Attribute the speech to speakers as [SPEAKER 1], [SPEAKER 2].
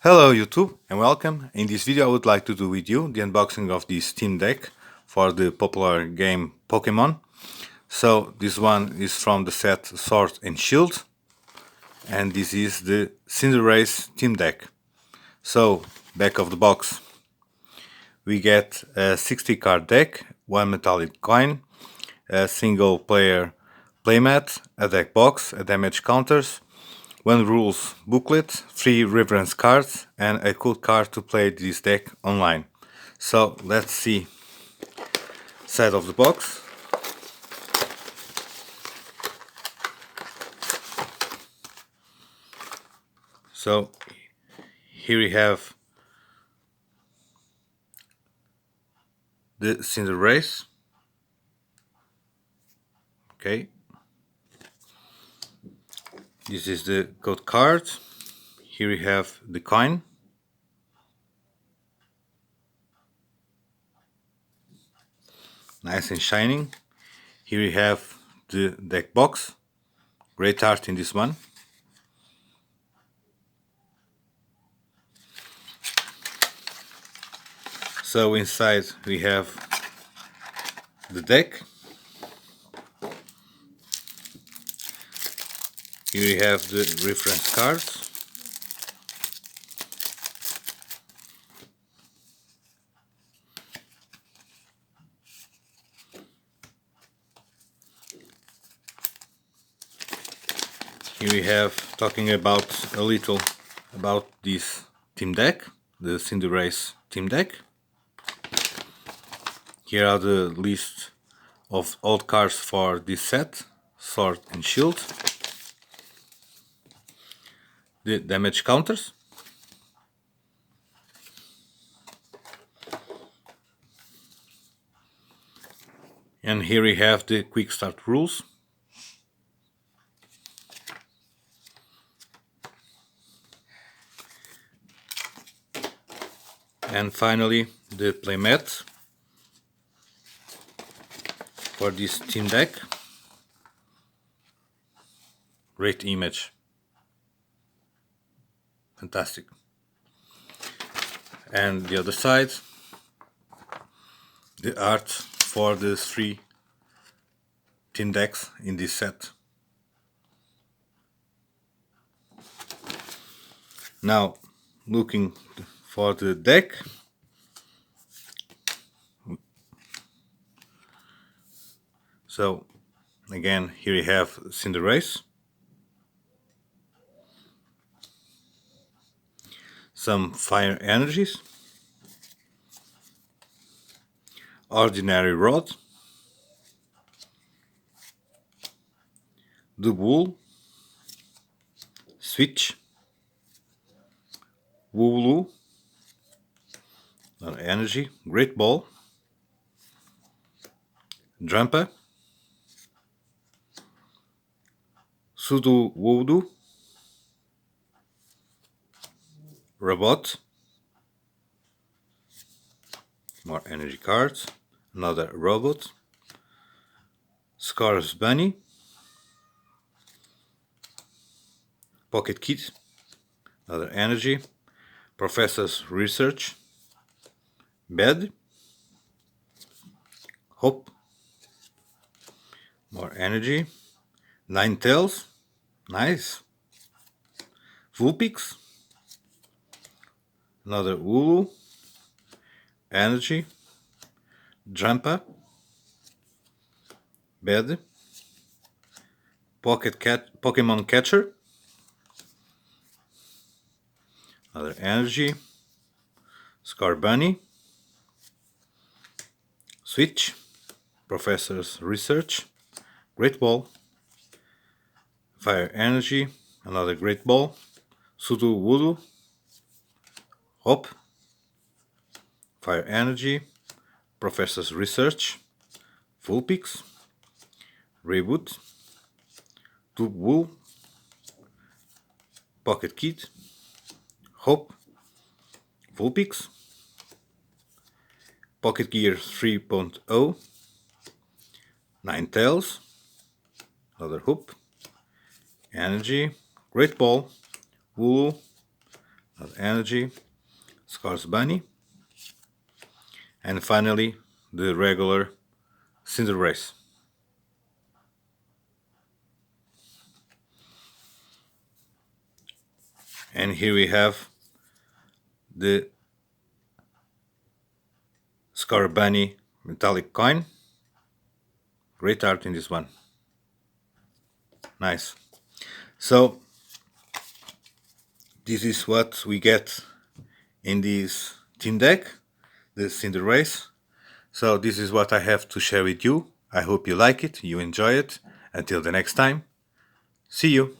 [SPEAKER 1] Hello YouTube and welcome. In this video I would like to do with you the unboxing of this Steam Deck for the popular game Pokemon. So this one is from the set Sword and Shield and this is the Cinderace Steam Deck. So back of the box we get a 60 card deck, one metallic coin, a single player playmat, a deck box, a damage counters, one rules booklet, 3 reference cards, and a code card to play this deck online. So let's see side of the box. So here we have the Cinderace. Okay. This is the code card. Here we have the coin. Nice and shining. Here we have the deck box. Great art in this one. So inside we have the deck. Here we have the reference cards. Here we have talking about a little about this team deck, the Cinderace team deck. Here are the list of all cards for this set, Sword and Shield. The damage counters. And here we have the quick start rules. And finally the playmat for this team deck. Great image. Fantastic. And the other side, the art for the 3 team decks in this set. Now looking for the deck. So again, here we have Cinderace, some fire energies, ordinary rod, the wool, switch, Wooloo, energy, great ball, Drampa, Sudo Woodoo, Robot, more energy cards, another robot, Scar's Bunny, Pocket Kit, another energy, Professor's Research, Bed, Hope, more energy, Ninetales, nice, Vulpix, another Wooloo, energy, Drampa, Bed, Pokemon Catcher, another energy, Scar Bunny, Switch, Professor's Research, Great Ball, Fire Energy, another Great Ball, Sudo Woodoo, Hope, Fire Energy, Professor's Research, Vulpix, Reboot, Tube Wool, Pocket Kit, Hope, Vulpix, Pocket Gear 3.0, Ninetales, another Hoop, Energy, Great Ball, Wool, Energy, Scars Bunny, and finally the regular Cinderace. And here we have the Scar Bunny metallic coin. Great art in this one. Nice. So this is what we get in this team deck, the Cinderace. So this is what I have to share with you. I hope you like it, you enjoy it. Until the next time, see you.